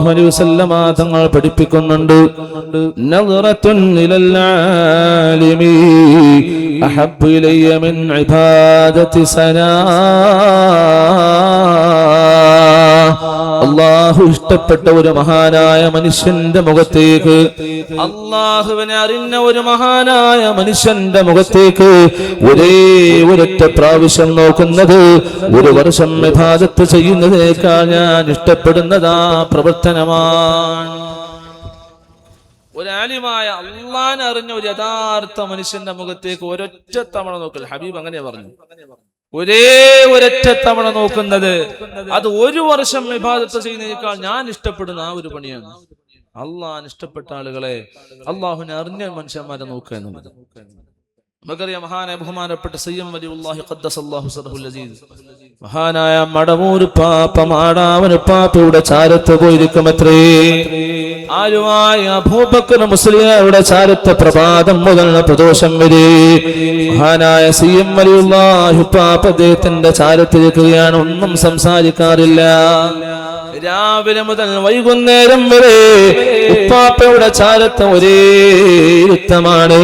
സ്വല്ലല്ലാഹു അലൈഹി വസല്ലമ തങ്ങൾ പഠിപ്പിക്കുന്നുണ്ട്, നദറത്തുൻ ഇലൽ ആലിമി അഹബ്ബു ഇലയ്യ മിൻ ഇബാദത്തി സനാ. അല്ലാഹു ഇഷ്ടപ്പെട്ട ഒരു മഹാനായ മനുഷ്യന്റെ മുഖത്തേക്ക്, അല്ലാഹുവിനെ അറിഞ്ഞ ഒരു മഹാനായ മനുഷ്യന്റെ മുഖത്തേക്ക് ഒരൊറ്റ പ്രാവശ്യം നോക്കുന്നത് ഒരു വർഷം ഇബാദത്ത് ചെയ്യുന്നതിനേക്കാൾ ഞാൻ ഇഷ്ടപ്പെടുന്നതാ പ്രവർത്തനമാണ്. ഒരു ആലിമായ അല്ലാഹുവിനെ അറിഞ്ഞ ഒരു യഥാർത്ഥ മനുഷ്യന്റെ മുഖത്തേക്ക് ഒരൊറ്റ തവണ നോക്കൽ. ഹബീബ് അങ്ങനെ പറഞ്ഞു, ഒരൊറ്റ തവണ നോക്കുന്നത് അത് ഒരു വർഷം ഇബാദത്ത് ചെയ്യുന്നതിനേക്കാൾ ഞാൻ ഇഷ്ടപ്പെടുന്ന ആ ഒരു പണിയാണ്. അള്ളാഹുവിന് ഇഷ്ടപ്പെട്ട ആളുകളെ, അള്ളാഹുവിനെ അറിഞ്ഞ മനുഷ്യന്മാരെ നോക്കുക എന്നുള്ളത്. നമുക്കറിയാം, മഹാനായ ബഹുമാനപ്പെട്ട സയ്യിദ് വലിയുല്ലാഹി ഖദ്ദസല്ലാഹു സിർറഹുൽ അസീസ്, മഹാനായ മടവൂർ പാപ്പ മാടാവൻ പാപ്പയുടെ ചാരത്ത് പോയിരിക്കുമത്രേ. ആരുമായ അബൂബക്കർ മുസ്ലിയാരുടെ ചാരത്ത് പ്രഭാതം മുതൽ പ്രദോഷം വരെ മഹാനായ സയ്യിദ് വലിയുല്ലാഹി പാപ്പ അദ്ദേഹത്തിന്റെ ചാരത്തിരിക്കുകയാണ്. ഒന്നും സംസാരിക്കാറില്ല. രാവിലെ മുതൽ വൈകുന്നേരം വരെ ഉപ്പാപ്പയുടെ ചാരത്ത് ഒരേ യുദ്ധമാണ്.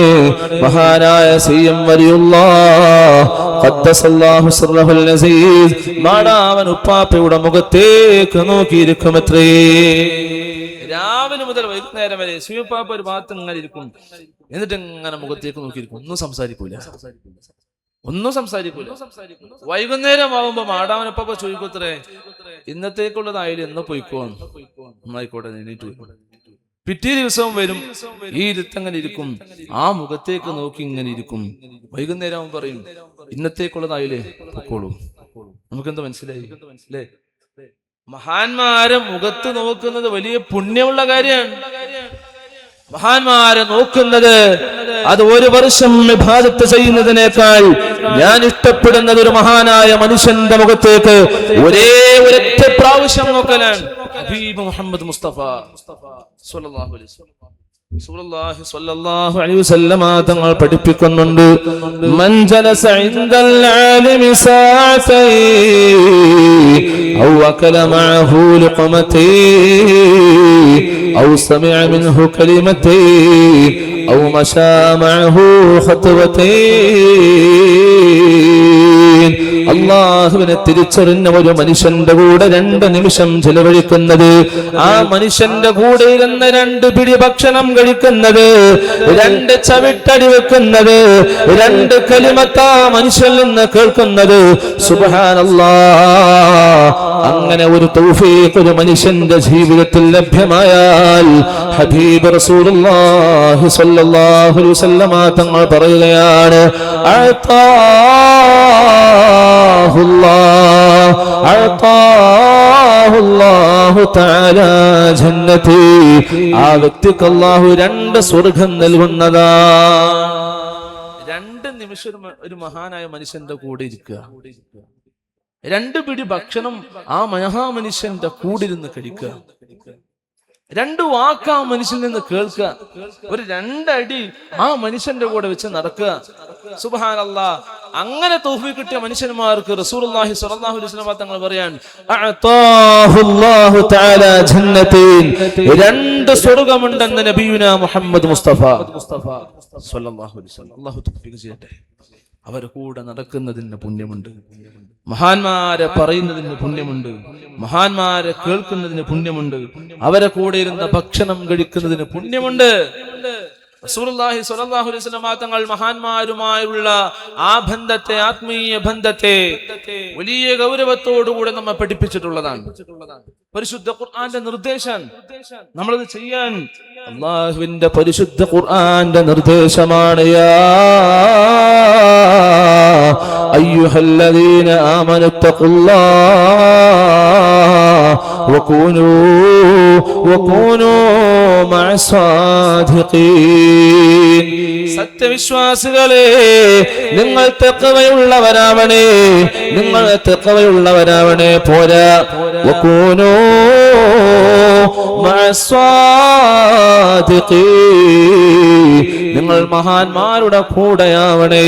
മഹാനായ സയ്യിദ് വലിയുല്ലാഹ് ഖദ്ദസല്ലാഹു സിർറഹുൽ അസീസ് മാടാവൻ ഉപ്പാപ്പയുടെ മുഖത്തേക്ക് നോക്കിയിരിക്കുമത്രേ. രാവിലെ മുതൽ വൈകുന്നേരം വരെ സയ്യിദ് ഒരു ഭാഗത്ത് ഇങ്ങനെ ഇരിക്കും, എന്നിട്ട് ഇങ്ങനെ മുഖത്തേക്ക് നോക്കിയിരിക്കും. ഒന്നും സംസാരിക്കൂല. വൈകുന്നേരം ആവുമ്പോ മാടാവനപ്പ ചോദിക്കത്രേ, ഇന്നത്തേക്കുള്ളതായാലും എന്ന് പോയിക്കോ, നന്നായിക്കോട്ടെ, എണീറ്റ്. പിറ്റേ ദിവസവും വരും, ഈ ഇരുത്തങ്ങനെ ഇരിക്കും, ആ മുഖത്തേക്ക് നോക്കി ഇങ്ങനെ ഇരിക്കും. വൈകുന്നേരം അവൻ പറയും, ഇന്നത്തേക്കുള്ളതായാലേ പൊക്കോളൂ. നമുക്കെന്താ മനസ്സിലായി അല്ലേ? മഹാന്മാരെ മുഖത്ത് നോക്കുന്നത് വലിയ പുണ്യമുള്ള കാര്യമാണ്. മഹാന്മാരെ നോക്കുന്നത് അത് ഒരു വർഷം ഇബാദത്ത് ചെയ്യുന്നതിനേക്കാൾ ഞാൻ ഇഷ്ടപ്പെടുന്നത് ഒരു മഹാനായ മനുഷ്യന്റെ മുഖത്തേക്ക് ഒരൊറ്റ പ്രാവശ്യം നോക്കലാണ്. ഹബീബ് മുഹമ്മദ് മുസ്തഫ സ്വല്ലല്ലാഹു അലൈഹി വസല്ലം റസൂലുള്ളാഹി സ്വല്ലല്ലാഹു അലൈഹി വസല്ലം തങ്ങൾ പഠിപ്പിക്കുന്നുണ്ട്, മൻ ജലസ ഇൻദൽ ആലിമി സഅതൈ ഔ അകല മഅഹു ലുഖമതൈ ഔ സമിഅ മിൻഹു കലിമതൈ ഔ മശാ മഅഹു ഖത്വതൈ. അള്ളാഹുവിനെ തിരിച്ചറിഞ്ഞ ഒരു മനുഷ്യന്റെ കൂടെ 2 നിമിഷം ചെലവഴിക്കുന്നത്, ആ മനുഷ്യന്റെ കൂടെ ഇരുന്ന് 2 പിടി ഭക്ഷണം കഴിക്കുന്നത്, 2 ചവിട്ടടി വെക്കുന്നത്, 2 കലിമത്താ മനുഷ്യനിൽ നിന്ന് കേൾക്കുന്നത്, സുബ്ഹാനല്ലാഹ്, അങ്ങനെ ഒരു തൗഫീഖ് ഒരു മനുഷ്യന്റെ ജീവിതത്തിൽ ലഭ്യമായാൽ ഹബീബ് റസൂലുള്ളാഹി സ്വല്ലല്ലാഹു അലൈഹി വസല്ലം തങ്ങൾ പറയുകയാണ്, ആ വ്യക്തിക്ക് അല്ലാഹു 2 സ്വർഗം നൽകുന്നതാണ്. 2 നിമിഷം ഒരു മഹാനായ മനുഷ്യന്റെ കൂടെ ഇരിക്കുക, 2 പിടി ഭക്ഷണം ആ മഹാമനുഷ്യന്റെ കൂടെ ഇരുന്ന് കഴിക്കുക, 2 വാക്ക് ആ മനുഷ്യനിൽ നിന്ന് കേൾക്കുക, ഒരു 2 അടി ആ മനുഷ്യന്റെ കൂടെ വെച്ച് നടക്കുക. സുബ്ഹാനല്ലാഹ്, അങ്ങനെ തൗഫീഖ് കിട്ടിയ മനുഷ്യന്മാർക്ക് റസൂലുള്ളാഹി സ്വല്ലല്ലാഹു അലൈഹി വസല്ലം തങ്ങൾ പറയാൻ, അഅതാഹുല്ലാഹു തആല ജന്നതൈൻ, 2 സ്വർഗ്ഗമുണ്ടെന്ന് നബിയുനാ മുഹമ്മദ് മുസ്തഫ സ്വല്ലല്ലാഹു അലൈഹി വസല്ലം. അല്ലാഹു തൗഫീഖ് ചെയ്യട്ടെ. അവരെ കൂടെ നടക്കുന്നതിന് പുണ്യമുണ്ട്, മഹാന്മാരെ പറയുന്നതിന് പുണ്യമുണ്ട്, മഹാന്മാരെ കേൾക്കുന്നതിന് പുണ്യമുണ്ട്, അവരെ കൂടെ ഇരുന്ന ഭക്ഷണം കഴിക്കുന്നതിന് പുണ്യമുണ്ട്. റസൂലുള്ളാഹി സ്വല്ലല്ലാഹു അലൈഹി വസല്ലം തങ്ങൾ മഹാന്മാരുമായുള്ള ആ ബന്ധത്തെ, ആത്മീയ ബന്ധത്തെ വലിയ ഗൗരവത്തോടുകൂടെ നമ്മെ പഠിപ്പിച്ചിട്ടുള്ളതാണ്. പരിശുദ്ധ ഖുർആന്റെ നിർദ്ദേശം നമ്മളത് ചെയ്യാൻ അല്ലാഹുവിന്റെ പരിശുദ്ധ ഖുർആന്റെ നിർദ്ദേശമാണ്. യാ അയ്യുഹല്ലദീന ആമനു തഖുല്ലാഹ വകൂനൂ മഅസ്സാദിഖീൻ. സത്യവിശ്വാസികളെ, നിങ്ങൾ തഖ്വയുള്ളവരാവണേ, നിങ്ങൾ തഖ്വയുള്ളവരാവണേ. പോരാ, വകൂനൂ മഅസ്സാദിഖീൻ, നിങ്ങൾ മഹാന്മാരുടെ കൂടെയാവണേ.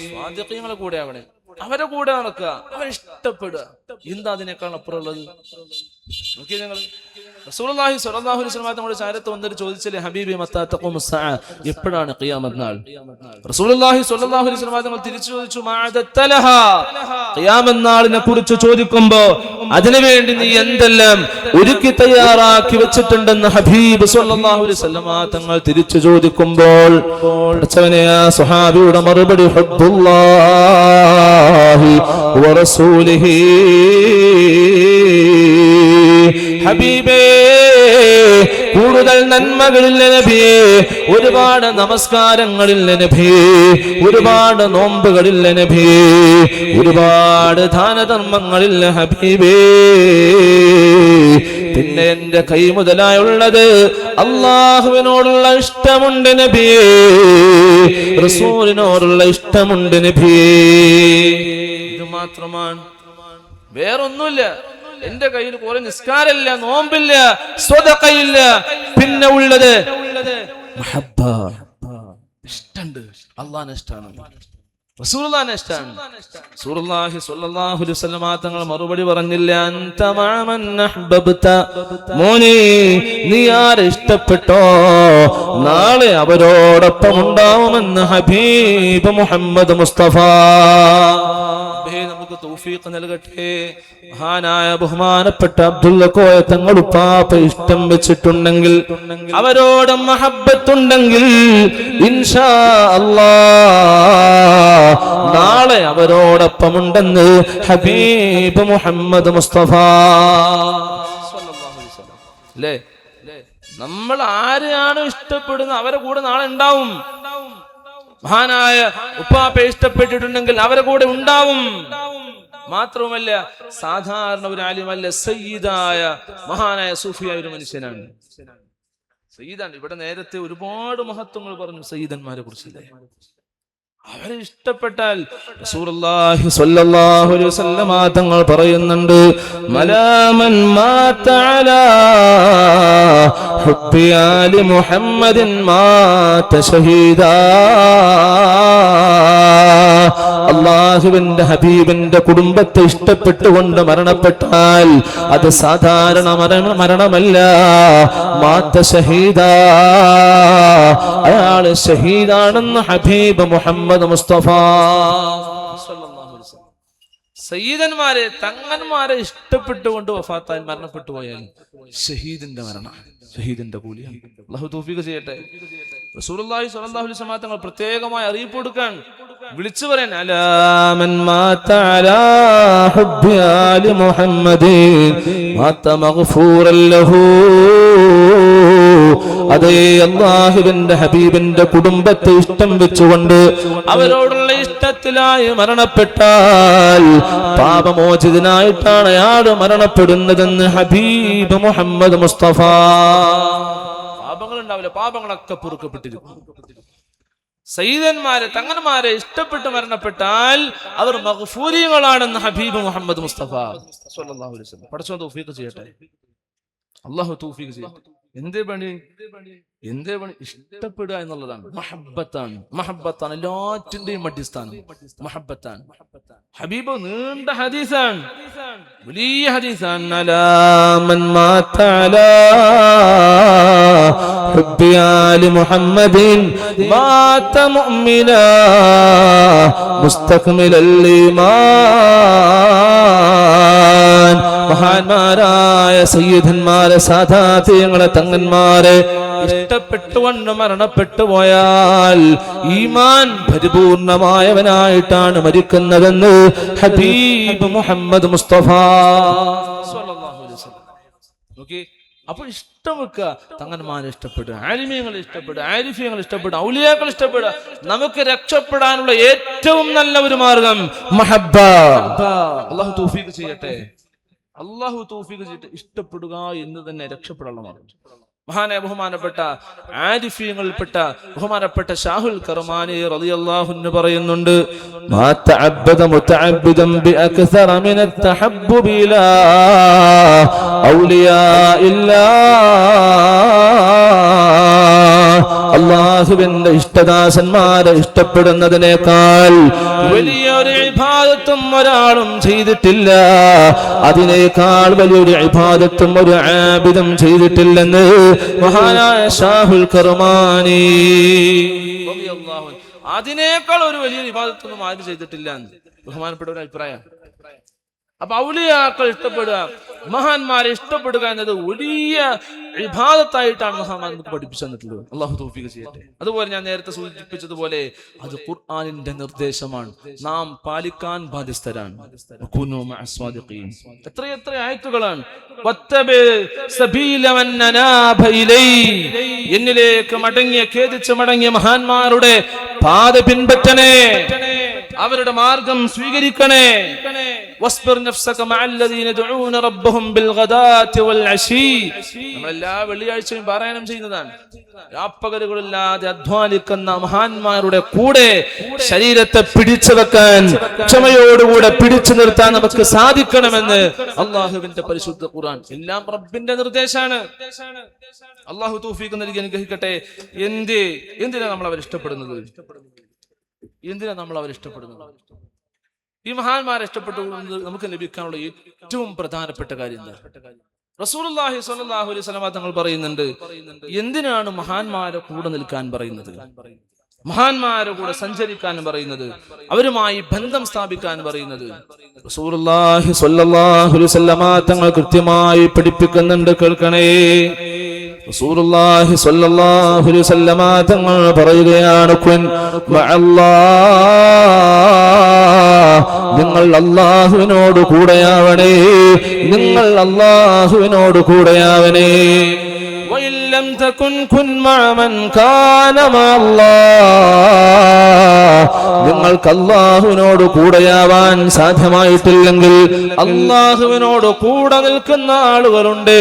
സ്വാദിഖീങ്ങളുടെ കൂടെയാവണേ, അവരെ കൂടെ നടക്കുക, അവരെ ഇഷ്ടപ്പെടുക. എന്താ അതിനേക്കാൾ അപ്പുറമുള്ളത്? നോക്കിയേ നിങ്ങൾ. റസൂലുള്ളാഹി സ്വല്ലല്ലാഹു അലൈഹി വസല്ലം തങ്ങളുടെ ചാരത്ത് വന്നിട്ട് ചോദിച്ചില്ലേ, ഹബീബി മത്താ തഖൂമു സ്സഅ, എപ്പോഴാണ് ഖിയാമത്ത് നാൾ? റസൂലുള്ളാഹി സ്വല്ലല്ലാഹു അലൈഹി വസല്ലം തങ്ങൾ തിരിച്ചു ചോദിച്ചു, മഅദത്തലഹാ, ഖിയാമത്ത് നാളിനെ കുറിച്ച് ചോദിക്കുമ്പോൾ അതിനുവേണ്ടി നീ എന്തെല്ലാം ഒരുക്കി തയ്യാറാക്കി വെച്ചിട്ടുണ്ടെന്ന് ഹബീബ് സ്വല്ലല്ലാഹു അലൈഹി വസല്ലം തങ്ങൾ തിരിച്ചു ചോദിക്കുമ്പോൾ പഠിച്ചവനെ ആ സ്വഹാബിയുടെ മറുപടി, ഹബ്ബുല്ലാഹി വറസൂലിഹി, ഹബീബേ കൂടുതൽ നന്മകളിൽ നബിയേ, ഒരുപാട് നമസ്കാരങ്ങളിൽ നബിയേ, ഒരുപാട് നോമ്പുകളിൽ നബിയേ, ഒരുപാട് ദാനധർമ്മങ്ങളിൽ ഹബീബേ, പിന്നെ എന്റെ കൈ മുതലായുള്ളത് അല്ലാഹുവിനോടുള്ള ഇഷ്ടമുണ്ട് നബിയേ, റസൂലിനോടുള്ള ഇഷ്ടമുണ്ട് നബിയേ. ഇത് മാത്രമാണ്, വേറൊന്നുമില്ല. എന്റെ കയ്യിൽ കുറെ നിസ്കാരമില്ല, നോമ്പില്ല, സ്വതഖയില്ല, പിന്നെ ഉള്ളത് മഹബ്ബ, ഇഷ്ടമുണ്ട്. അല്ലാഹുവിനെ ഇഷ്ടമാണ്, റസൂലുള്ളാഹിനെ ഇഷ്ടമാണ്. റസൂലുള്ളാഹി സ്വല്ലല്ലാഹു അലൈഹി വസല്ലം തങ്ങൾ മറുപടി പറഞ്ഞില്ല, അൻത മഅമൻ അഹ്ബബ്ത, മോനെ നീ ആരെ ഇഷ്ടപ്പെട്ടോ നാളെ അവരോടൊപ്പം ഉണ്ടാവുമെന്ന് ഹബീബ് മുഹമ്മദ് മുസ്തഫ. നമുക്ക് തൗഫീഖ് നൽകട്ടെ. മഹാനായ ബഹുമാനപ്പെട്ട അബ്ദുള്ള കോയ തങ്ങൾ ഉപ്പാപ്പ ഇഷ്ടം വെച്ചിട്ടുണ്ടെങ്കിൽ, അവരോട് മഹബ്ബത്തുണ്ടെങ്കിൽ, ഇൻഷാ അല്ലാഹ് നാളെ അവരോടൊപ്പമുണ്ടെന്ന് ഹബീബ് മുഹമ്മദ് മുസ്തഫ സ്വല്ലല്ലാഹു അലൈഹി വസല്ലം. അല്ലേ, നമ്മൾ ആരെയാണ് ഇഷ്ടപ്പെടുന്നത് അവരെ കൂടെ നാളെ ഉണ്ടാവും. മഹാനായ ഉപ്പാപ്പയെ ഇഷ്ടപ്പെട്ടിട്ടുണ്ടെങ്കിൽ അവരെ കൂടെ ഉണ്ടാവും. മാത്രവുമല്ല, സാധാരണ ഒരു ആലിമല്ല, സയ്യിദായ മഹാനായ സൂഫിയായ ഒരു മനുഷ്യനാണ്. സയ്യിദാണ്. ഇവിടെ നേരത്തെ ഒരുപാട് മഹത്വങ്ങൾ പറഞ്ഞു സയ്യിദന്മാരെ കുറിച്ച്. അവരെ ഇഷ്ടപ്പെട്ടാൽ റസൂലുള്ളാഹി സ്വല്ലല്ലാഹു അലൈഹി വസല്ലം തങ്ങൾ പറയുന്നുണ്ട്, മലാമൻ മാത അലാ ഹുബ്ബി ആലി മുഹമ്മദിൻ മാത ഷഹീദാ. അല്ലാഹുവിന്റെ ഹബീബിന്റെ കുടുംബത്തെ ഇഷ്ടപ്പെട്ടുകൊണ്ട് മരണപ്പെട്ടാൽ അത് സാധാരണ മരണമല്ല, മാത ഷഹീദാ, അയാൾ ഷഹീദാണെന്ന് ഹബീബ് മുഹമ്മദ് മുസ്തഫ സ്വല്ലല്ലാഹു അലൈഹി വസല്ലം. സയ്യിദന്മാരെ തങ്ങന്മാരെ ഇഷ്ടപ്പെട്ടുകൊണ്ട് വഫാത്തായി മരണപ്പെട്ടു പോയാൽ ഷഹീദിന്റെ മരണം, ഷഹീദിന്റെ കൂലിയാണ്. അല്ലാഹു തൗഫീഖ് ചെയ്യട്ടെ. റസൂലുള്ളാഹി സ്വല്ലല്ലാഹു അലൈഹി വസല്ലം തങ്ങൾ പ്രത്യേകമായി അറിയിപ്പ് കൊടുക്കാൻ, വിളിച്ചു പറയാൻ, അലാ മൻ മാത അലാ ഹുബ്ബി ആലി മുഹമ്മദിൻ മാത മഗ്ഫൂറൻ ലഹു. അതേ അല്ലാഹുവിന്റെ ഹബീബിന്റെ കുടുംബത്തെ ഇഷ്ടം വെച്ചുകൊണ്ട് അവരോടുള്ള ഇഷ്ടത്തിലായി മരണപ്പെട്ടാൽ പാപമോചിതനായിട്ടാണ് അയാൾ മരണപ്പെടുന്നതെന്ന് ഹബീബ് മുഹമ്മദ് മുസ്തഫ. പാപങ്ങൾ ഉണ്ടാവില്ല, പാപങ്ങളൊക്കെ പൊറുക്കപ്പെട്ടിരിക്കും. സയ്യിദന്മാരെ തങ്ങന്മാരെ ഇഷ്ടപ്പെട്ട് മരണപ്പെട്ടാൽ അവർ മഗ്ഫൂരികളാണെന്ന് ഹബീബ് മുഹമ്മദ് മുസ്തഫ സ്വല്ലല്ലാഹു അലൈഹി വസല്ലം. പടച്ചോൻ തൗഫീഖ് ചെയ്യട്ടെ. അല്ലാഹു തൗഫീഖ് ചെയ്യട്ടെ. എന്തേ പണി? ഇഷ്ടപ്പെടുക എന്നുള്ളതാണ്. മഹബ്ബത്താണ് എല്ലാറ്റിന്റെയും അടിസ്ഥാനം. മഹബ്ബത്താണ്. ഹബീബ് നീണ്ട ഹദീസാണ്, വലിയ ഹദീസാണ്. അലാ മൻ മാത അലാ ഹുബ്ബി ആലി മുഹമ്മദിൻ മാത മുഅ്മിനാ മുസ്തക്മിലൽ ഈമാൻ. മഹാന്മാരായ സയ്യിദന്മാരെ, സാദാത്യങ്ങളെ, തങ്ങന്മാരെ ഇഷ്ടപ്പെട്ടുകൊണ്ട് മരണപ്പെട്ടു പോയാൽ ഈമാൻ പരിപൂർണമായവനായിട്ടാണ് മരിക്കുന്നതെന്ന് ഹബീബ് മുഹമ്മദ് മുസ്തഫ സ്വല്ലല്ലാഹു അലൈഹി വസല്ലം. ഓക്കേ, അപ്പോൾ ഇഷ്ടം വെക്കുക. തങ്ങന്മാരെ ഇഷ്ടപ്പെടുക, ആലിമീങ്ങളെ ഇഷ്ടപ്പെടുക, ആരിഫീങ്ങളെ ഇഷ്ടപ്പെടുക, ഔലിയാക്കളെ ഇഷ്ടപ്പെടുക. നമുക്ക് രക്ഷപ്പെടാനുള്ള ഏറ്റവും നല്ല ഒരു മാർഗം മഹബ്ബ. അല്ലാഹു തൗഫീഖ് ചെയ്യട്ടെ. അല്ലാഹു തൗഫീഖ് ചെയ്യട്ടെ. ഇഷ്ടപ്പെടുക എന്ന് തന്നെ രക്ഷപ്പെടാനുള്ള മാർഗം. മഹാനായ ബഹുമാനപ്പെട്ട ആരിഫീങ്ങളിൽപ്പെട്ട ബഹുമാനപ്പെട്ട ഷാഹുൽ കർമാനി റളിയല്ലാഹു അൻഹു പറയുന്നുണ്ട്, മാ തഅബ്ബദ മുതഅബ്ബിദൻ ബിഅക്സറ മിന അത്തഹബ്ബുബി ഇലാ ഔലിയാ ഇല്ലാ അള്ളാഹുവിന്റെ ഇഷ്ടദാസന്മാരെ ഇഷ്ടപ്പെടുന്നതിനേക്കാൾ വലിയൊരു ഇബാദത്തും ഒരാളും ചെയ്തിട്ടില്ല, അതിനേക്കാൾ വലിയൊരു ഇബാദത്തും ഒരു ആബിദും ചെയ്തിട്ടില്ലെന്ന് മഹാനായ ഷാഹുൽ കർമാനി റളിയല്ലാഹു അൻഹു. അതിനേക്കാൾ ഒരു വലിയ ഇബാദത്തൊന്നും ആരും ചെയ്തിട്ടില്ല എന്ന് ബഹുമാനപ്പെട്ട ഒരു അഭിപ്രായം. അപ്പൊ ഔലിയാക്കൾ ഇഷ്ടപ്പെടുക, മഹാന്മാരെ ഇഷ്ടപ്പെടുക എന്നത് വലിയ ഇബാദത്തായിട്ടാണ് മഹാന്മാർ നമുക്ക് പഠിപ്പിച്ചു തന്നിട്ടുള്ളത്. അള്ളാഹു തൗഫീഖ് ചെയ്യട്ടെ. അതുപോലെ ഞാൻ നേരത്തെ സൂചിപ്പിച്ചതുപോലെ അത് ഖുർആനിന്റെ നിർദ്ദേശമാണ്, നാം പാലിക്കാൻ ബാധ്യസ്ഥരാണ്. എത്രയെത്ര ആയത്തുകളാണ്. എന്നിലേക്ക് മടങ്ങിയ ഖേദിച്ച് മടങ്ങിയ മഹാന്മാരുടെ പാത പിൻപറ്റണേ, അവരുടെ മാർഗം സ്വീകരിക്കണേ. നമ്മളെല്ലാ വെള്ളിയാഴ്ചയും പാരായണം ചെയ്യുന്നതാണ്. രാപ്പകലുകളില്ലാതെ അധ്വാനിക്കുന്ന മഹാന്മാരുടെ കൂടെ ശരീരത്തെ പിടിച്ചു വെക്കാൻ, ക്ഷമയോടുകൂടെ പിടിച്ചു നിർത്താൻ നമുക്ക് സാധിക്കണമെന്ന് അള്ളാഹുവിന്റെ പരിശുദ്ധ ഖുർആൻ. എല്ലാം റബ്ബിന്റെ നിർദ്ദേശമാണ്. അള്ളാഹു തൗഫീഖ് നൽകി അനുഗ്രഹിക്കട്ടെ. എന്തിനാ നമ്മൾ അവർ ഇഷ്ടപ്പെടുന്നത്? എന്തിനാ നമ്മൾ അവർ ഇഷ്ടപ്പെടുന്നത്? ഈ മഹാന്മാരെ ഇഷ്ടപ്പെട്ടുകൊണ്ട് നമുക്ക് ലഭിക്കാനുള്ള ഏറ്റവും പ്രധാനപ്പെട്ട കാര്യം എന്താ? റസൂലുള്ളാഹി സ്വല്ലല്ലാഹു അലൈഹി വസല്ലം തങ്ങൾ പറയുന്നുണ്ട്, എന്തിനാണ് മഹാന്മാരെ കൂടെ നിൽക്കാൻ പറയുന്നത്, മഹാന്മാരെ കൂടെ സഞ്ചരിക്കാൻ പറയുന്നത്, അവരുമായി ബന്ധം സ്ഥാപിക്കാൻ പറയുന്നത്? റസൂലുള്ളാഹി സ്വല്ലല്ലാഹു അലൈഹി വസല്ലം തങ്ങൾ കൃത്യമായി പഠിപ്പിക്കുന്നുണ്ട്, കേൾക്കണേ. റസൂലുള്ളാഹി സ്വല്ലല്ലാഹു അലൈഹി വസല്ലം തങ്ങൾ പറയുകയാണ്, കുൻ മഅല്ലാഹ്, നിങ്ങൾ അല്ലാഹുവിനോട് കൂടെയാവണേ, നിങ്ങൾ അല്ലാഹുവിനോട് കൂടെയാവണേ. വഇല്ലം തകുൻ കുൻ മഅമൻ കാന മഅല്ലാഹ്, നിങ്ങൾക്ക് അല്ലാഹുവിനോട് കൂടെയാവാൻ സാധ്യമായിട്ടില്ലെങ്കിൽ അല്ലാഹുവിനോട് കൂടെ നിൽക്കുന്ന ആളുകളുണ്ട്.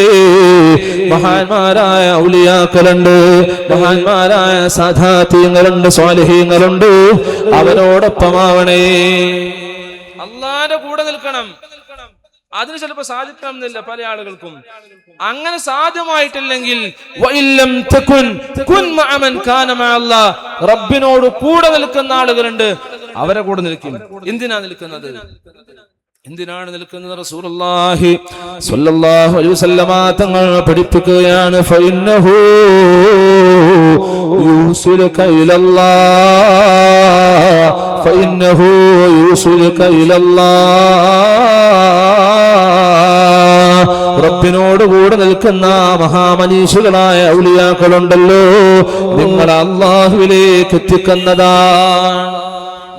മഹാന്മാരായ ഔലിയാക്കളുണ്ട്, മഹാന്മാരായ സാദാത്യങ്ങളുണ്ട്, സ്വാലിഹീങ്ങളുണ്ട്. അവരോടൊപ്പമാവണേ. അല്ലാഹുവിന്റെ കൂടെ നിൽക്കണം. അതിന് ചിലപ്പോൾ സാധിക്കണം എന്നില്ല പല ആളുകൾക്കും. അങ്ങനെ സാധ്യമായിട്ടില്ലെങ്കിൽ റബ്ബിനോട് കൂടെ നിൽക്കുന്ന ആളുകളുണ്ട്, അവരെ കൂടെ നിൽക്കും. എന്തിനാ നിൽക്കുന്നത്? എന്തിനാണ് നിൽക്കുന്നത്? റസൂലുള്ളാഹി സ്വല്ലല്ലാഹു അലൈഹി വസല്ലം തങ്ങൾ പഠിപ്പിക്കുകയാണ്, ഫഇന്നഹു യൂസിലുക ഇലല്ലാഹ്, ഫഇന്നഹു യൂസിലുക ഇലല്ലാഹ്. റബ്ബിനോട് കൂടെ നിൽക്കുന്ന മഹാമനീഷികളായ ഔലിയാക്കളുണ്ടല്ലോ, നിങ്ങൾ അല്ലാഹുവിലേക്ക് എത്തിക്കുന്നതാണ്.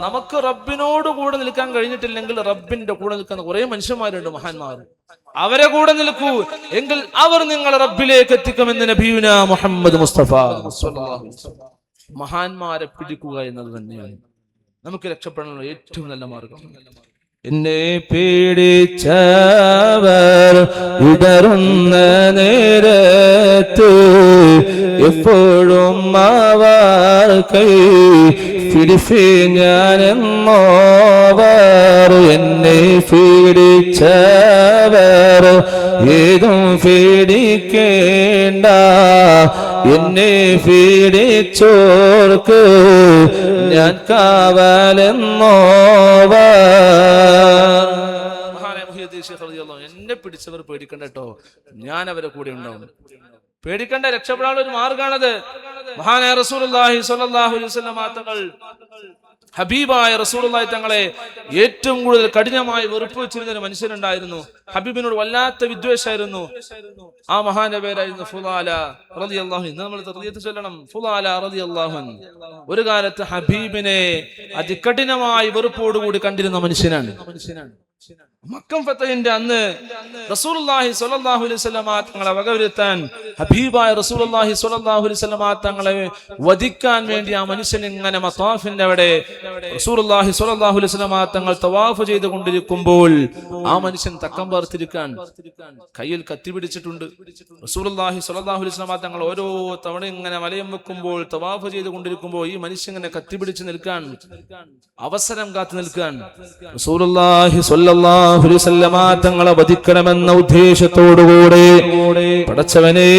നമുക്ക് റബ്ബിനോട് കൂടെ നിൽക്കാൻ കഴിഞ്ഞിട്ടില്ലെങ്കിൽ റബ്ബിന്റെ കൂടെ നിൽക്കുന്ന കുറെ മനുഷ്യന്മാരുണ്ട്, മഹാന്മാർ. അവരെ കൂടെ നിൽക്കൂ, എങ്കിൽ അവർ നിങ്ങളെ റബ്ബിലേക്ക് എത്തിക്കുമെന്ന് നബിയുനാ മുഹമ്മദ് മുസ്തഫ സ്വല്ലല്ലാഹു അലൈഹി വസല്ലം. മഹാന്മാരെ പിടിക്കുക എന്നത് തന്നെയാണ് നമുക്ക് രക്ഷപ്പെടാനുള്ള ഏറ്റവും നല്ല മാർഗം. എന്നെ പേടിച്ചവർ ഇടറുന്ന നേരത്ത് എപ്പോഴും അവർ കൈ പിടിപ്പി ഞാനെന്നോവർ, എന്നെ പേടിച്ചവർ ഏതും പേടിക്കേണ്ട, എന്നെ പേടിച്ചോർക്ക് ഞാൻ കാവലെന്നോവർ. എന്നെ പിടിച്ചവർ പേടിക്കണ്ട കേട്ടോ, ഞാൻ അവരെ കൂടെ ഉണ്ടാവും. പേടിക്കണ്ട, രക്ഷപ്പെടാനുള്ള ഒരു മാർഗമാണത്. മഹാനായ റസൂലുള്ളാഹി സ്വല്ലല്ലാഹു അലൈഹി വസല്ലം തങ്ങൾ, ഹബീബായ റസൂലുള്ളാഹി തങ്ങളെ ഏറ്റവും കൂടുതൽ കഠിനമായി വെറുപ്പ് വെച്ചിരുന്ന ഒരു മനുഷ്യനുണ്ടായിരുന്നു. ഹബീബിനോട് വല്ലാത്ത വിദ്വേഷമായിരുന്നു. ആ മഹാന്റെ പേരായിരുന്നു ഫുളാല റളിയല്ലാഹു അൻഹു. നമ്മൾ തർദിയത്ത് ചൊല്ലണം, ഫുളാല റളിയല്ലാഹു അൻഹു. ഒരു കാലത്ത് ഹബീബിനെ അതികഠിനമായി വെറുപ്പോടുകൂടി കണ്ടിരുന്ന മനുഷ്യനാണ്. മക്കം ഫതഹിന്റെ അന്ന് റസൂലുള്ളാഹി സ്വല്ലല്ലാഹു അലൈഹി വസല്ലം തങ്ങളെ വകവരുത്താൻ, ഹബീബായ റസൂലുള്ളാഹി സ്വല്ലല്ലാഹു അലൈഹി വസല്ലം തങ്ങളെ വധിക്കാൻ വേണ്ടി ആ മനുഷ്യൻ ഇങ്ങനെ മത്താഫിന്റെ അവിടെ റസൂലുള്ളാഹി സ്വല്ലല്ലാഹു അലൈഹി വസല്ലം തങ്ങൾ തവാഫ് ചെയ്തുകൊണ്ടിരിക്കുമ്പോൾ ആ മനുഷ്യൻ തക്കം പാർത്തിരിക്കാൻ കയ്യിൽ കത്തി പിടിച്ചിട്ടുണ്ട്. റസൂലുള്ളാഹി സ്വല്ലല്ലാഹു അലൈഹി വസല്ലം തങ്ങൾ ഓരോ തവണ ഇങ്ങനെ മലയം വെക്കുമ്പോൾ തവാഫ് ചെയ്തുകൊണ്ടിരിക്കുമ്പോൾ ഈ മനുഷ്യൻ ഇങ്ങനെ കത്തി പിടിച്ച് നിൽക്കാൻ, അവസരം കാത്തു നിൽക്കാൻ റസൂലുള്ളാഹി സ്വല്ലല്ലാഹു സ്വല്ലല്ലാഹു അലൈഹി വസല്ലമ തങ്ങളെ വധിക്കണമെന്ന ഉദ്ദേശത്തോടുകൂടെ പടച്ചവനെ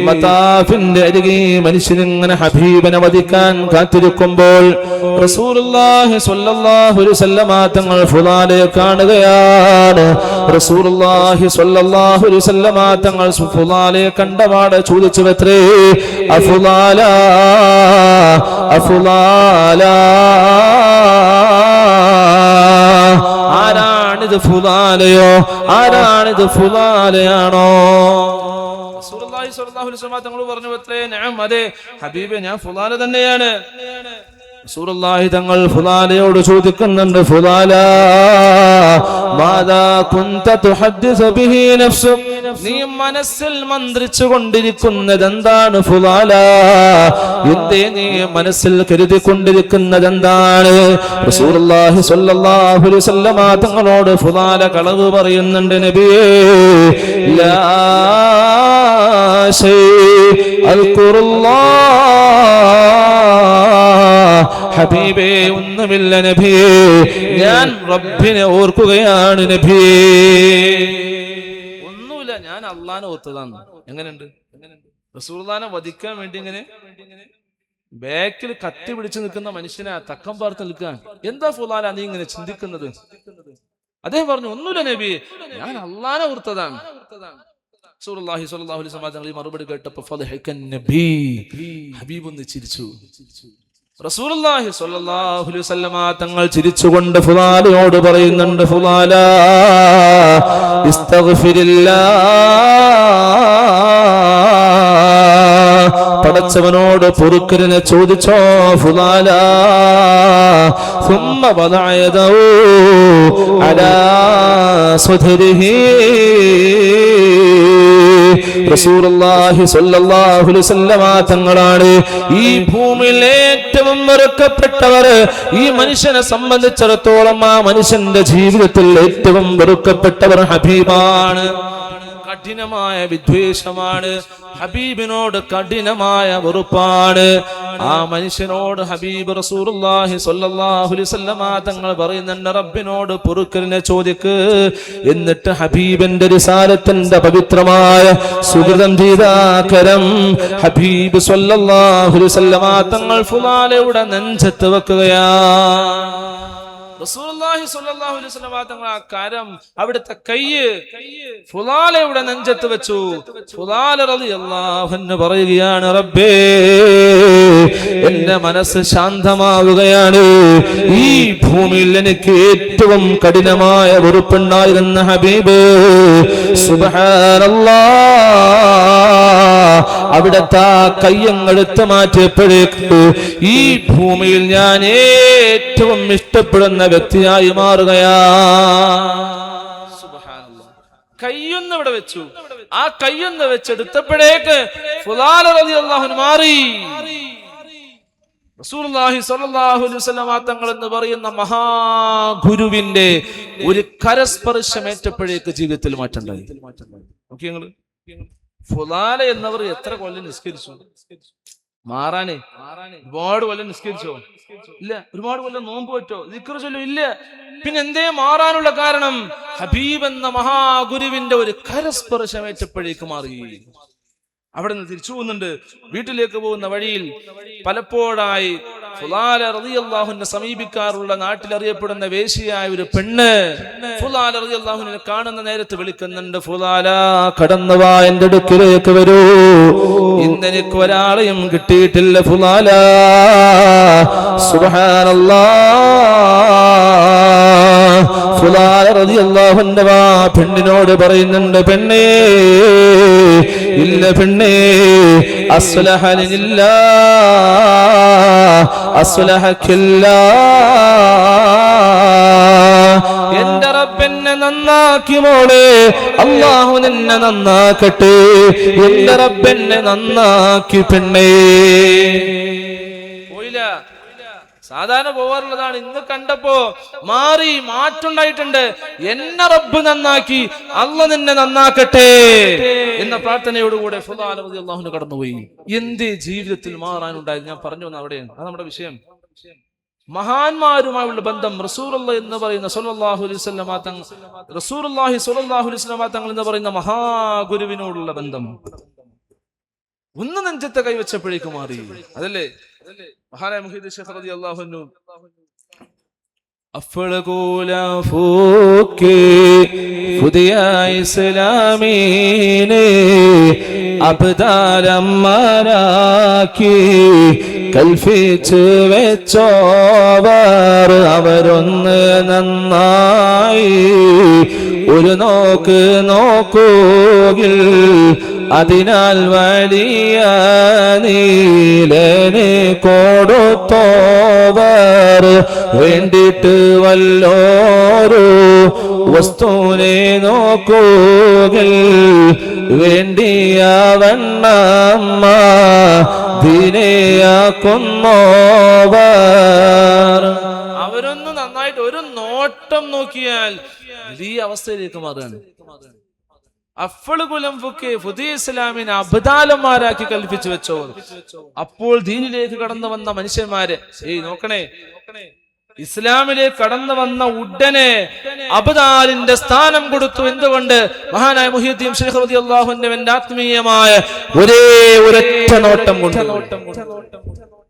മതാഫിന്റെ അരികെ മനുഷ്യനിങ്ങനെ ഹബീബിനെ വധിക്കാൻ കാത്തിരിക്കുമ്പോൾ റസൂലുള്ളാഹി സ്വല്ലല്ലാഹു അലൈഹി വസല്ലമ തങ്ങൾ ഫുലാലയെ കാണുകയാണ്. റസൂലുള്ളാഹി സ്വല്ലല്ലാഹു അലൈഹി വസല്ലമ തങ്ങൾ ഫുലാലയെ കണ്ടപാടെ ചോദിച്ചുവത്രേ, അഫുലാല അഫുലാല, ആരാണിത്? ഫുലാലയോ? ആരാണിത്? ഫുലാലയാണോ? റസൂലുള്ളാഹി സ്വല്ലല്ലാഹു അലൈഹി വസല്ലം തങ്ങൾ പറഞ്ഞു അത്രേ, നഅം, അതെ ഹബീബേ, ഞാൻ ഫുലാല തന്നെയാണ്. റസൂലുള്ളാഹി തങ്ങൾ ഫുലാലയോട് ചോദിക്കുന്നുണ്ട്, ഫുലാല മാദാ കുൻത തുഹദ്ദിസു ബിഹി നഫ്സു, നീ മനസ്സിൽ മന്ത്രിച്ചു കൊണ്ടിരിക്കുന്നത് എന്താണ് ഫുലാല? എന്തേ നീ മനസ്സിൽ കരുതി കൊണ്ടിരിക്കുന്നത് എന്താണ്? റസൂലുള്ളാഹി സ്വല്ലല്ലാഹു അലൈഹി വസല്ലം തങ്ങളോട് ഫുലാല കളവ് പറയുന്നുണ്ട്, നബിയേ, ലാ ശൈ അൽഖുറുല്ലാഹ്, ഹബീബേ ഒന്നുമില്ല നബിയേ, ഞാൻ റബ്ബിനെ ഓർക്കുകയാണ് നബിയേ. ഒന്നുമില്ല, ഞാൻ അള്ളാനെ ഓർത്തതാണ്. എങ്ങനെയുണ്ട്? റസൂലുള്ളാഹിനെ വധിക്കാൻ വേണ്ടി ഇങ്ങനെ ബാക്കിൽ കത്തി പിടിച്ചു നിൽക്കുന്ന മനുഷ്യനെ തക്കം പാർത്ത് നിൽക്കാൻ, എന്താ ഫുലാല നീ ഇങ്ങനെ ചിന്തിക്കുന്നത്? അദ്ദേഹം പറഞ്ഞു, ഒന്നുമില്ല നബി, ഞാൻ അള്ളാനെ ഓർത്തതാണ്. റസൂലുള്ളാഹി സ്വല്ലല്ലാഹു അലൈഹി വസല്ലം തങ്ങൾ മറുപടി കേട്ടപ്പോൾ ഫളഹക്കൻ നബി, ഹബീബ് ഒന്ന് ചിരിച്ചു. റസൂലുള്ളാഹി സ്വല്ലല്ലാഹു അലൈഹി വസല്ലം തങ്ങൾ ചിരിച്ചുകൊണ്ട് ഫുലാലയോട് പറയുന്നുണ്ട്, ഫുലാല ഇസ്തഗ്ഫിരില്ലാഹ്, പടച്ചവനോട് പൊറുക്കലിനെ ചോദിച്ചോ ഫുലാല. ثم وضع يده على صدره, റസൂലുള്ളാഹി സ്വല്ലല്ലാഹു അലൈഹി വസല്ലം തങ്ങളാണ് ഈ ഭൂമിയിൽ ഏറ്റവും വെറുക്കപ്പെട്ടവർ. ഈ മനുഷ്യനെ സംബന്ധിച്ചിടത്തോളം ആ മനുഷ്യന്റെ ജീവിതത്തിൽ ഏറ്റവും വെറുക്കപ്പെട്ടവർ ഹബീബാണ്. കഠിനമായ വിദ്വേഷമാണ് ഹബീബിനോട്, കഠിനമായ വെറുപ്പാണ്. ആ മനുഷ്യനോട് ഹബീബ് റസൂലുള്ളാഹി സ്വല്ലല്ലാഹു അലൈഹി വസല്ലം തങ്ങൾ പറയുന്നുണ്ട്, റബ്ബിനോട് പൊറുക്കലിനെ ചോദിക്ക്. എന്നിട്ട് ഹബീബിന്റെ റിസാലത്തിന്റെ പവിത്രമായ സുഹൃതം ചെയ്താക്കരം ഹബീബ് സ്വല്ലല്ലാഹു അലൈഹി വസല്ലം തങ്ങൾ ഫുലാലയുടെ നെഞ്ചത്ത് വെക്കുകയാണ്. റസൂലുള്ളാഹി സ്വല്ലല്ലാഹു അലൈഹി വസല്ലം തങ്ങൾ ആ കരം, അവിടുത്തെ കയ്യ് ഫുലാലയുടെ നെഞ്ചത്ത് വെച്ചു. ഫുലാല റളിയല്ലാഹു അൻഹു പറയുകയാണ്, റബ്ബേ, എന്റെ മനസ്സ് ശാന്തമാവുകയാണ്. ഈ ഭൂമിയിൽ എനിക്ക് ഏറ്റവും കഠിനമായ വെറുപ്പുണ്ടായിരുന്ന ഹബീബ് സുബ്ഹാനല്ലാഹ്, അവിടുത്തെ കയ്യങ്ങെടുത്ത് മാറ്റിയപ്പോഴേക്ക് ഈ ഭൂമിയിൽ ഞാൻ ഏറ്റവും ഇഷ്ടപ്പെടുന്ന വ്യക്തിയായി മാറുകയാ. കയ്യൊന്ന് ഇവിടെ വെച്ചു. ആ കയ്യൊന്ന് വെച്ചെടുത്തപ്പോഴേക്ക് ഫുലാല റളിയല്ലാഹു അൻഹു മാറി. റസൂലുള്ളാഹി സ്വല്ലല്ലാഹു അലൈഹി വസല്ലം തങ്ങൾ എന്ന് പറയുന്ന മഹാഗുരുവിന്റെ ഒരു കരസ്പർശമേറ്റപ്പോഴേക്ക് ജീവിതത്തിൽ മാറ്റമുണ്ടായി. ഓക്കെ, ഞങ്ങള് ഫുലാല എന്നവർ എത്ര കൊല്ലം നിസ്കരിച്ചു? മാറാനേ ഒരുപാട് കൊല്ലം നിസ്കരിച്ചോ? ഇല്ല. ഒരുപാട് കൊല്ലം നോമ്പ് പറ്റോ? ദിക്ർ ചൊല്ലോ? ഇല്ല. പിന്നെ എന്തേ മാറാനുള്ള കാരണം? ഹബീബ് എന്ന മഹാഗുരുവിന്റെ ഒരു കരസ്പർശമേറ്റപ്പോഴേക്ക് മാറി. അവിടെ നിന്ന് തിരിച്ചു പോകുന്നുണ്ട്. വീട്ടിലേക്ക് പോകുന്ന വഴിയിൽ പലപ്പോഴായി ഫുലാല റളിയല്ലാഹു അൻഹു സമീപിക്കാറുള്ള നാട്ടിൽ അറിയപ്പെടുന്ന വേശ്യയായ ഒരു പെണ്ണ് ഫുലാല റളിയല്ലാഹു അൻഹു കാണുന്ന നേരത്ത് വിളിക്കുന്നുണ്ട്, ഫുലാല കടന്നു വാ, എന്റെ അടുക്കിലേക്ക് വരൂ, ഇന്നെനിക്ക് ഒരാളെയും കിട്ടിയിട്ടില്ല ഫുലാല. സുബ്ഹാനല്ലാഹ്. ഫുലാല റളിയല്ലാഹു അൻഹു ആ പെണ്ണിനോട് പറയുന്നുണ്ട്, പെണ്ണേ, ഇല്ല പെണ്ണേ, അസ്ലഹനില്ലാ അസ്ലഹക്കില്ലാ, എന്റെ റബ്ബെന്നെ നന്നാക്കി മോളെ, അല്ലാഹു നിന്നെ നന്നാക്കട്ടെ, എന്റെ റബ്ബെന്നെ നന്നാക്കി പെണ്ണേ. പോയില്ല. സാധാരണ പോവാറുള്ളതാണ്. ഇന്ന് കണ്ടപ്പോ മാറി, മാറ്റുണ്ടായിട്ടുണ്ട്. എന്നെ റബ്ബ് നന്നാക്കി, അല്ലാഹു നിന്നെ നന്നാക്കട്ടെ എന്ന പ്രാർത്ഥനയോടുകൂടെ ഫുലാല റളിയല്ലാഹു അൻഹു കടന്നുപോയി. എന്തേ ജീവിതത്തിൽ മാറാനുണ്ടായത്? ഞാൻ പറഞ്ഞു വന്ന അവിടെയാണ്. അത് നമ്മുടെ വിഷയം. മഹാന്മാരുമായുള്ള ബന്ധം. റസൂലുള്ളാഹി എന്ന് പറയുന്ന സ്വല്ലല്ലാഹു അലൈഹി വസല്ലമ തങ്ങൾ, റസൂലുള്ളാഹി സ്വല്ലല്ലാഹു അലൈഹി വസല്ലമ തങ്ങൾ എന്ന് പറയുന്ന മഹാഗുരുവിനോടുള്ള ബന്ധം ഒന്ന് നെഞ്ചത്തെ കൈവച്ചപ്പോഴേക്ക് മാറി. അതല്ലേ മഹാനായ മുഹീദ്ദീൻ ശൈഖ് റളിയല്ലാഹു അൻഹു പുതിയ ഇസ്ലാമീനെ അബ്ദാലന്മാരാക്കി കൽപ്പിച്ച് വെച്ചോവർ അവരൊന്ന് നന്നായി ഒരു നോക്ക് നോക്കുകിൽ അതിനാൽ വലിയ നീലന് കൊടുത്തോവർ വേണ്ടിട്ട് വല്ലോരു വസ്തുവിനെ നോക്കുകിൽ വേണ്ടിയവണ്ണമ്മ ദിനയാക്കുന്നോവർ. അവരൊന്ന് നന്നായിട്ട് ഒരു നോട്ടം നോക്കിയാൽ ഈ അവസ്ഥയിലേക്ക് മാറുകയാണ്. പുതിയ ഇസ്ലാമിനെ അബ്ദാലന്മാരാക്കി കൽപ്പിച്ചു വെച്ചോ. അപ്പോൾ ദീനിലേക്ക് കടന്നു വന്ന മനുഷ്യന്മാരെ നോക്കണേ, ഇസ്ലാമിലേക്ക് കടന്നു വന്ന ഉടനെ അബ്ദാലിന്റെ സ്ഥാനം കൊടുത്തു. എന്തുകൊണ്ട്? മഹാനായ മുഹീദ്ദീൻ ശൈഖ് റളിയല്ലാഹു അൻഹുവിന്റെ ആത്മീയമായ ഒരൊറ്റ നോട്ടം കൊണ്ട്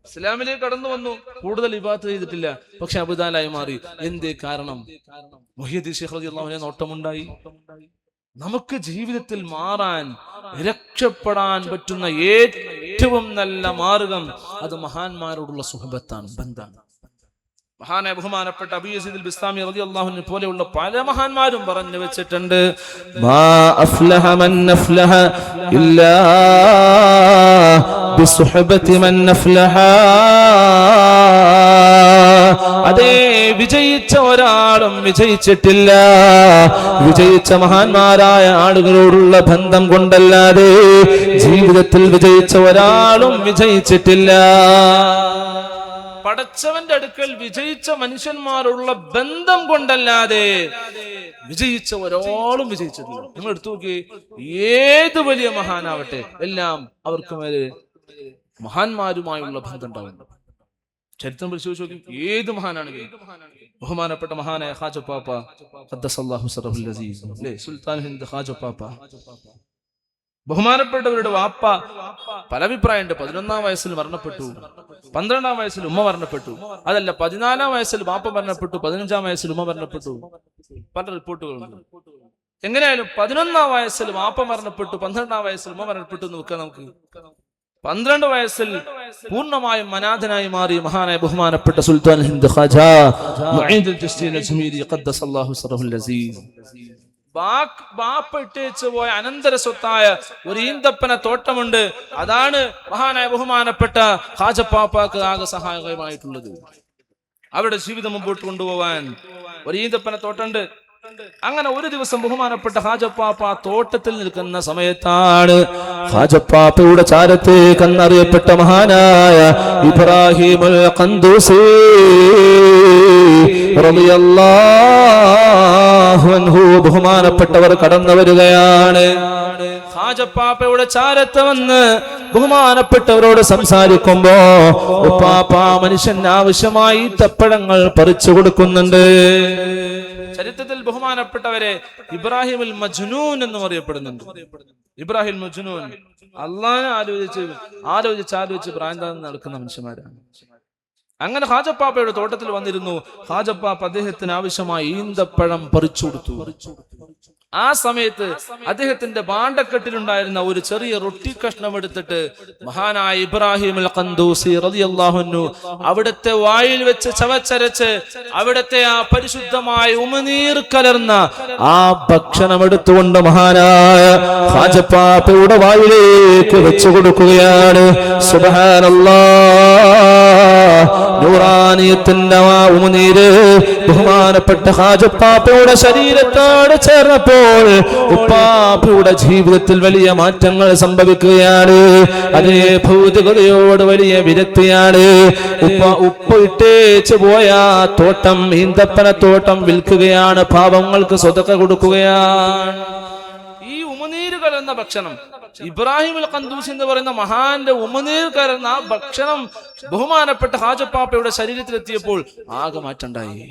ഇസ്ലാമിലേക്ക് കടന്നു വന്നു. കൂടുതൽ ഇബാദത്ത് ചെയ്തിട്ടില്ല, പക്ഷെ അബ്ദാലായി മാറി. എന്തേ കാരണം? മുഹീദ്ദീൻ ശൈഖ് റളിയല്ലാഹു അൻഹു നോട്ടമുണ്ടായി. നമുക്ക് ജീവിതത്തിൽ മാറാൻ, രക്ഷപ്പെടാൻ പറ്റുന്ന ഏറ്റവും നല്ല മാർഗം അത് മഹാന്മാരോടുള്ള സുഹബത്താണ്, ബന്ധാണ്. മഹാനായ ബഹുമാനപ്പെട്ട അബൂ യസീദ് അൽ ബിസ്താമി റളിയല്ലാഹു അൻഹു പോലെയുള്ള പല മഹാന്മാരും പറഞ്ഞു വെച്ചിട്ടുണ്ട്, മാ അഫ്ലഹ മൻ അഫ്ലഹ ഇല്ലാ ബിസുഹബതി മൻ അഫ്ലഹ. അതേ, വിജയിച്ച ഒരാളും വിജയിച്ചിട്ടില്ല വിജയിച്ച മഹാന്മാരായ ആളുകളോടുള്ള ബന്ധം കൊണ്ടല്ലാതെ ജീവിതത്തിൽ വിജയിച്ച ഒരാളും വിജയിച്ചിട്ടില്ല. പടച്ചവന്റെ അടുക്കൽ വിജയിച്ച മനുഷ്യന്മാരുള്ള ബന്ധം കൊണ്ടല്ലാതെ വിജയിച്ച ഒരാളും വിജയിച്ചിട്ടില്ല. നിങ്ങൾ എടുത്തു നോക്കി, ഏത് വലിയ മഹാനാവട്ടെ, എല്ലാം അവർക്ക് മേലെ മഹാന്മാരുമായുള്ള ബന്ധം ഉണ്ടാവുന്നു. ചരിത്രം പരിശോധിച്ച് നോക്കി, ഏത് മഹാനാണെങ്കിലും. ബഹുമാനപ്പെട്ട മഹാനായ ഖാജ പാപ്പ ഖദ്ദസല്ലാഹു സിറഹുൽ അസീസ്, അല്ലേ, സുൽത്താൻ ഹിന്ദ് ഖാജ പാപ്പ, ബഹുമാനപ്പെട്ടവരുടെ വാപ്പ പല അഭിപ്രായമുണ്ട്. 11ാം വയസ്സിൽ മരണപ്പെട്ടു, 12ാം വയസ്സിൽ ഉമ്മ മരണപ്പെട്ടു, അതല്ല 14ാം വയസ്സിൽ വാപ്പ മരണപ്പെട്ടു, 15ാം വയസ്സിൽ ഉമ്മ മരണപ്പെട്ടു. പല റിപ്പോർട്ടുകളുണ്ട്. എങ്ങനെയായാലും 11ാം വയസ്സിൽ വാപ്പ മരണപ്പെട്ടു, 12ാം വയസ്സിൽ ഉമ്മ മരണപ്പെട്ടു എന്ന് വെക്കാം. നമുക്ക് 12 വയസ്സിൽ പൂർണ്ണമായും അനാഥനായി മാറി മഹാനായ ബഹുമാനപ്പെട്ട സുൽത്താൻ ഹിന്ദ് ഖാജ മുഈദുൽ ജസ്രീൽ അജ്മീരി ഖദ്ദസല്ലാഹു സിറഹുൽ അസീസ് ബാപ്പ ഇട്ടേച്ചു പോയ അനന്തര സ്വത്തായ ഒരു ഈന്തപ്പന തോട്ടമുണ്ട്. അതാണ് മഹാനായ ബഹുമാനപ്പെട്ട ഖാജപ്പാപ്പാക്ക് ആകെ സഹായകമായിട്ടുള്ളത്. അവരുടെ ജീവിതം മുമ്പോട്ട് കൊണ്ടുപോവാൻ ഒരു ഈന്തപ്പന തോട്ടമുണ്ട്. അങ്ങനെ ഒരു ദിവസം ബഹുമാനപ്പെട്ട ഖാജപ്പാപ്പ തോട്ടത്തിൽ നിൽക്കുന്ന സമയത്താണ് ഖാജപ്പാപ്പയുടെ ചാരത്തേക്ക് എന്നറിയപ്പെട്ട മഹാനായ ഇബ്രാഹിമുൽ ഖന്ദൂസി റളിയല്ലാഹു അൻഹു ബഹുമാനപ്പെട്ടവർ കടന്നു വരികയാണ്. ഖാജപ്പാപ്പയുടെ ചാരത്ത് വന്ന് ബഹുമാനപ്പെട്ടവരോട് സംസാരിക്കുമ്പോ ഉപ്പാപ്പ മനുഷ്യന് ആവശ്യമായി ഈത്തപ്പഴങ്ങൾ പറിച്ചു കൊടുക്കുന്നുണ്ട്. ചരിത്രത്തിൽ ബഹുമാനപ്പെട്ടവരെ ഇബ്രാഹിമുൽ മജ്നൂൻ എന്നും അറിയപ്പെടുന്നുണ്ട്. ഇബ്രാഹിം മജ്നൂൻ, അള്ളാഹനെ ആലോചിച്ച് ഭ്രാന്താന്ന് നടക്കുന്ന മനുഷ്യന്മാരാണ്. അങ്ങനെ ഖാജപ്പാപ്പയുടെ തോട്ടത്തിൽ വന്നിരുന്നു. ഖാജപ്പാപ്പ അദ്ദേഹത്തിന് ആവശ്യമായി ഈന്തപ്പഴം പറിച്ചു കൊടുത്തു. ആ സമയത്ത് അദ്ദേഹത്തിന്റെ ഭാണ്ഡക്കെട്ടിലുണ്ടായിരുന്ന ഒരു ചെറിയ റൊട്ടി കഷ്ണം എടുത്തിട്ട് മഹാനായ ഇബ്രാഹിമുൽ ഖന്ദൂസി റളിയല്ലാഹു അൻഹു അവിടുത്തെ വായിൽ വെച്ച് ചവച്ചരച്ച് അവിടുത്തെ ആ പരിശുദ്ധമായ ഉമിനീർ കലർന്ന ആ ഭക്ഷണം എടുത്തുകൊണ്ട് മഹാനായ ഖാജപ്പാപ്പയുടെ വായിലേക്ക് വെച്ചു കൊടുക്കുകയാണ്. സുബ്ഹാനല്ലാഹ്, നൂറാനിയത്തിന്റെ ആ ഉമിനീര് ബഹുമാനപ്പെട്ട ഖാജപ്പാപ്പയുടെ ശരീരത്തോട് ചേർന്നപ്പോൾ ഉപ്പാപ്പയുടെ ജീവിതത്തിൽ വലിയ മാറ്റങ്ങൾ സംഭവിക്കുകയാണ്. അതേ ഭൗതികതയോട് വലിയ വിരക്തിയാണ്. ഉപ്പ ഇട്ടേച്ചു പോയ തോട്ടം, ഈന്തപ്പന തോട്ടം വിൽക്കുകയാണ്, പാവങ്ങൾക്ക് സ്വതക്ക കൊടുക്കുകയാണ്. ഈ ഉമിനീര് കലർന്ന ഭക്ഷണം ഇബ്രാഹിം അൽ ഖന്ദൂസി എന്ന് പറയുന്ന മഹാന്റെ ഉമനീർ കലർന്ന ആ ഭക്ഷണം ബഹുമാനപ്പെട്ട ഹാജപ്പാപ്പയുടെ ശരീരത്തിലെത്തിയപ്പോൾ ആകെ മാറ്റമുണ്ടായി.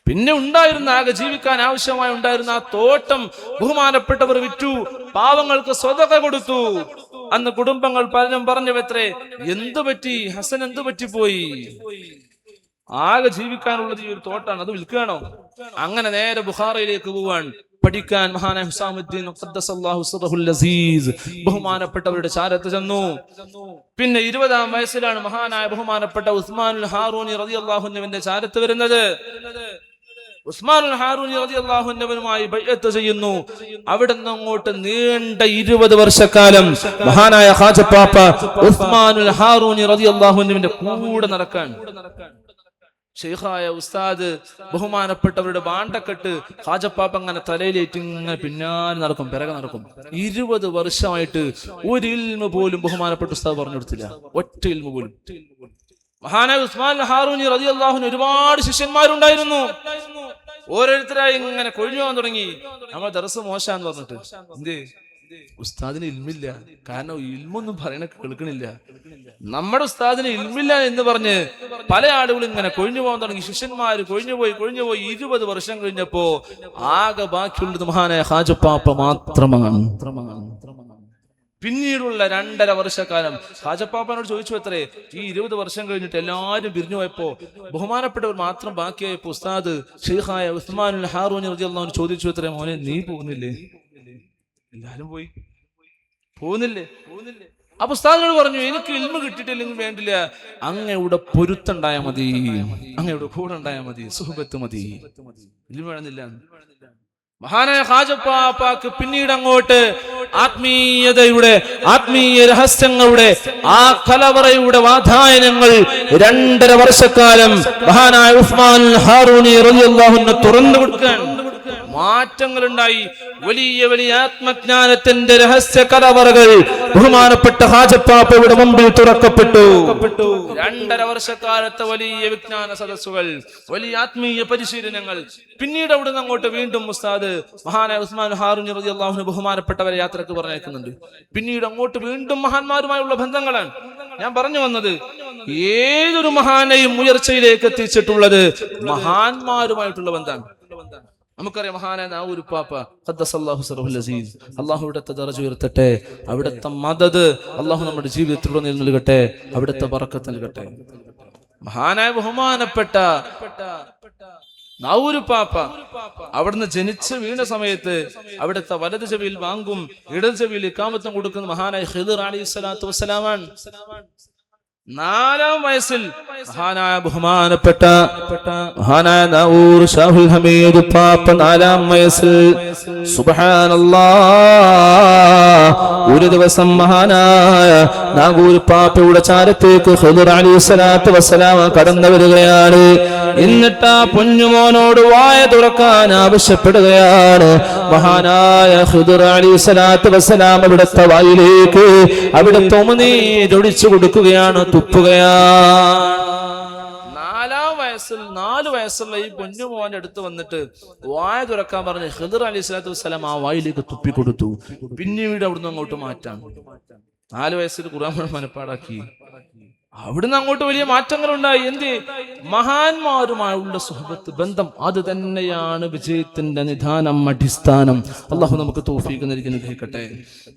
പിന്നെ ഉണ്ടായിരുന്ന ആകെ ജീവിക്കാൻ ആവശ്യമായി ഉണ്ടായിരുന്ന ആ തോട്ടം ബഹുമാനപ്പെട്ടവർ വിറ്റു, പാവങ്ങൾക്ക് സ്വതക കൊടുത്തു. അന്ന് കുടുംബങ്ങൾ പലരും പറഞ്ഞു, എത്രേ എന്തു പറ്റി ഹസൻ, എന്തു പറ്റിപ്പോയി? ആകെ ജീവിക്കാനുള്ളത് ഈ ഒരു തോട്ടാണ്, അത് വിൽക്കുകയാണോ? അങ്ങനെ നേരെ ബുഖാറയിലേക്ക് പോവാൻ പഠിക്കാൻ മഹാനായ ഹുസാമുദ്ദീൻ ഖദ്ദസല്ലാഹു സിർറഹുൽ അസീസ് ബഹുമാനപ്പെട്ടവരുടെ ചാരത്ത് ചെന്നു. പിന്നെ 20-ാം വയസ്സിലാണ് മഹാനായ ബഹുമാനപ്പെട്ട ഉസ്മാനുൽ ഹാറൂനി റളിയല്ലാഹു അൻഹുവിന്റെ ചാരത്ത് വരുന്നത്. ഉസ്മാനുൽ ഹാറൂനി റളിയല്ലാഹു അൻഹുവുമായി ബൈഅത്ത് ചെയ്യുന്നു. അവിടുന്ന് അങ്ങോട്ട് നീണ്ട 20 വർഷക്കാലം മഹാനായ ഖാജപ്പാപ്പ ഉസ്മാനുൽ ഹാറൂനി റളിയല്ലാഹു അൻഹുവിന്റെ കൂടെ നടക്കാൻ, ഷെയ്ഖായ ഉസ്താദ് ബഹുമാനപ്പെട്ടവരുടെ ബാണ്ടക്കെട്ട് ഖാജപ്പാപ്പ അങ്ങനെ തലയിലേറ്റ് ഇങ്ങനെ പിന്നാലെ നടക്കും, പിറകെ നടക്കും. 20 വർഷമായിട്ട് ഒരു ഇൽമ പോലും ബഹുമാനപ്പെട്ട ഉസ്താദ് പറഞ്ഞു കൊടുത്തില്ല, ഒറ്റ ഇൽമ പോലും. മഹാനായ ഉസ്മാൻ ഹാറൂനി റളിയല്ലാഹു അൻഹു ഒരുപാട് ശിഷ്യന്മാരുണ്ടായിരുന്നു. ഓരോരുത്തരായി ഇങ്ങനെ കൊഴിഞ്ഞു പോകാൻ തുടങ്ങി. നമ്മൾ ദർസ് മോശാന്ന് പറഞ്ഞിട്ട്, എന്തേ ഉസ്താദിന് ഇൽമില്ല, കാരണം ഇൽമൊന്നും പറയണ കേൾക്കണില്ല. നമ്മുടെ ഉസ്താദിന് ഇൽമില്ല എന്ന് പറഞ്ഞ് പല ആളുകളും ഇങ്ങനെ കൊഴിഞ്ഞു പോകാൻ തുടങ്ങി. ശിഷ്യന്മാര് കൊഴിഞ്ഞുപോയി 20 വർഷം കഴിഞ്ഞപ്പോ ആകെ ബാക്കിയുള്ളത് മഹാനായ ഹാജപ്പാപ്പ മാത്രമാണ്. പിന്നീടുള്ള 2.5 വർഷക്കാലം ഹാജപ്പാപ്പനോട് ചോദിച്ചു, എത്രേ ഈ 20 വർഷം കഴിഞ്ഞിട്ട് എല്ലാവരും പിരിഞ്ഞു പോയപ്പോ ബഹുമാനപ്പെട്ടവർ മാത്രം ബാക്കിയായപ്പോ ഉസ്താദ് ഷെയ്ഖായ ഉസ്മാനുൽ ഹാറൂനി റളിയല്ലാഹു അൻഹു ചോദിച്ചു, എത്രേ മോനെ നീ പോകുന്നില്ലേ? എല്ലാരും പോയി, പോകുന്നില്ലേ? അപ്പൊ ഉസ്താദിനോട് പറഞ്ഞു, എനിക്ക് ഇൽമ കിട്ടിയിട്ടില്ലെങ്കിൽ വേണ്ടില്ല, അങ്ങയുടെ പൊരുത്തുണ്ടായാ മതി, അങ്ങയുടെ കൂടെ ഉണ്ടായാ മതി, സുഹബത്ത് മതി, ഇൽമ വേണമെന്നില്ല. മഹാനായ ഖാജപ്പാപ്പാക്ക് പിന്നീട് അങ്ങോട്ട് ആത്മീയ രഹസ്യങ്ങളുടെ ആ കലവറയുടെ വാതായനങ്ങൾ 2.5 വർഷക്കാലം മഹാനായ ഉസ്മാൻ ഹാറൂനി റളിയല്ലാഹു അൻഹു തുറന്നു കൊടുക്കാൻ മാറ്റങ്ങൾ ഉണ്ടായി. വലിയ ആത്മജ്ഞാനത്തിന്റെ രഹസ്യ കലവറകൾ ബഹുമാനപ്പെട്ട ഹാജപ്പാപ്പയുടെ മുമ്പിൽ തുറക്കപ്പെട്ടു. 2.5 വർഷക്കാലത്തെ വലിയ വിജ്ഞാന സദസ്സുകൾ, വലിയ ആത്മീയ പരിശീലനങ്ങൾ. പിന്നീട് അവിടുന്ന് അങ്ങോട്ട് വീണ്ടും ഉസ്താദ് മഹാനായ ഉസ്മാൻ ഹാറൂനി റളിയല്ലാഹു അൻഹു ബഹുമാനപ്പെട്ടവരെ യാത്രക്ക് പറഞ്ഞേക്കുന്നുണ്ട്. പിന്നീട് അങ്ങോട്ട് വീണ്ടും മഹാന്മാരുമായുള്ള ബന്ധങ്ങളാണ് ഞാൻ പറഞ്ഞു വന്നത്. ഏതൊരു മഹാനെയും ഉയർച്ചയിലേക്ക് എത്തിച്ചിട്ടുള്ളത് മഹാന്മാരുമായിട്ടുള്ള ബന്ധമാണ്. നമുക്കറിയാം മഹാനായ നാവൂരുപ്പാപ്പ ഖദ്ദസല്ലാഹു സിർറഹുൽ അസീസ്, അല്ലാഹു അവിടുത്തെ ദറജ ഉയർത്തട്ടെ, അവിടുത്തെ മദദ് അല്ലാഹു നമ്മുടെ ജീവിതത്തിലൂടെ നൽകട്ടെ, അവിടുത്തെ ബറക്കത്ത് നൽകട്ടെ. മഹാനായ ബഹുമാനപ്പെട്ട നാവൂരുപ്പാപ്പ അവിടുന്ന് ജനിച്ച് വീണ സമയത്ത് അവിടുത്തെ വലത് ചെവിയിൽ വാങ്ങും, ഇടത് ചെവിയിൽ ഇഖാമത്തും കൊടുക്കുന്ന മഹാനായ ഖിദ്ർ അലൈഹിസ്സലാത്തു വസ്സലാമാണ്. 4-ാം വയസ്സിൽ മഹാനായ ബഹുമാനപ്പെട്ട മഹാനായ നാവൂർ ഷാഹുൽ ഹമീദ് പാപ്പ 4-ാം വയസ്സിൽ സുബ്ഹാനല്ലാഹ് ഒരു ദിവസം മഹാനായ നാവൂർ പാപ്പയുടെ ചാരത്തേക്ക് ഖിദ്ർ അലൈഹിസ്സലാത്തു വസ്സലാം കടന്നു വരികയാണ്. എന്നിട്ട് ആ പൊന്നുമോനോട് വായ തുറക്കാൻ ആവശ്യപ്പെടുകയാണ്. മഹാനായ ഖിദ്ർ അലൈഹിസ്സലാത്തു വസ്സലാം അവിടുത്തെ വായിലേക്ക് അവിടുത്തെ ഉമിനീരൊഴിച്ചു കൊടുക്കുകയാണ്, തുപ്പുകയാണ്. 4 വയസ്സുള്ള ഈ പൊന്നുമോന്റെ അടുത്ത് വന്നിട്ട് വായ തുറക്കാൻ പറഞ്ഞ് ഖിദ്ർ അലൈഹിസ്സലാത്തു വസ്സലാം ആ വായിലേക്ക് തുപ്പിക്കൊടുത്തു. പിന്നീട് അവിടുന്ന് അങ്ങോട്ട് മാറ്റാം. 4 വയസ്സിൽ ഖുർആൻ മനപ്പാടാക്കി. അവിടുന്ന് അങ്ങോട്ട് വലിയ മാറ്റങ്ങൾ ഉണ്ടായി. എന്ത്? മഹാന്മാരുമായുള്ള സുഹബത്ത് ബന്ധം, അത് തന്നെയാണ് വിജയത്തിന്റെ നിദാനം, അടിസ്ഥാനം. അല്ലാഹു നമുക്ക് തൗഫീഖ് നൽകി അനുഗ്രഹിക്കട്ടെ.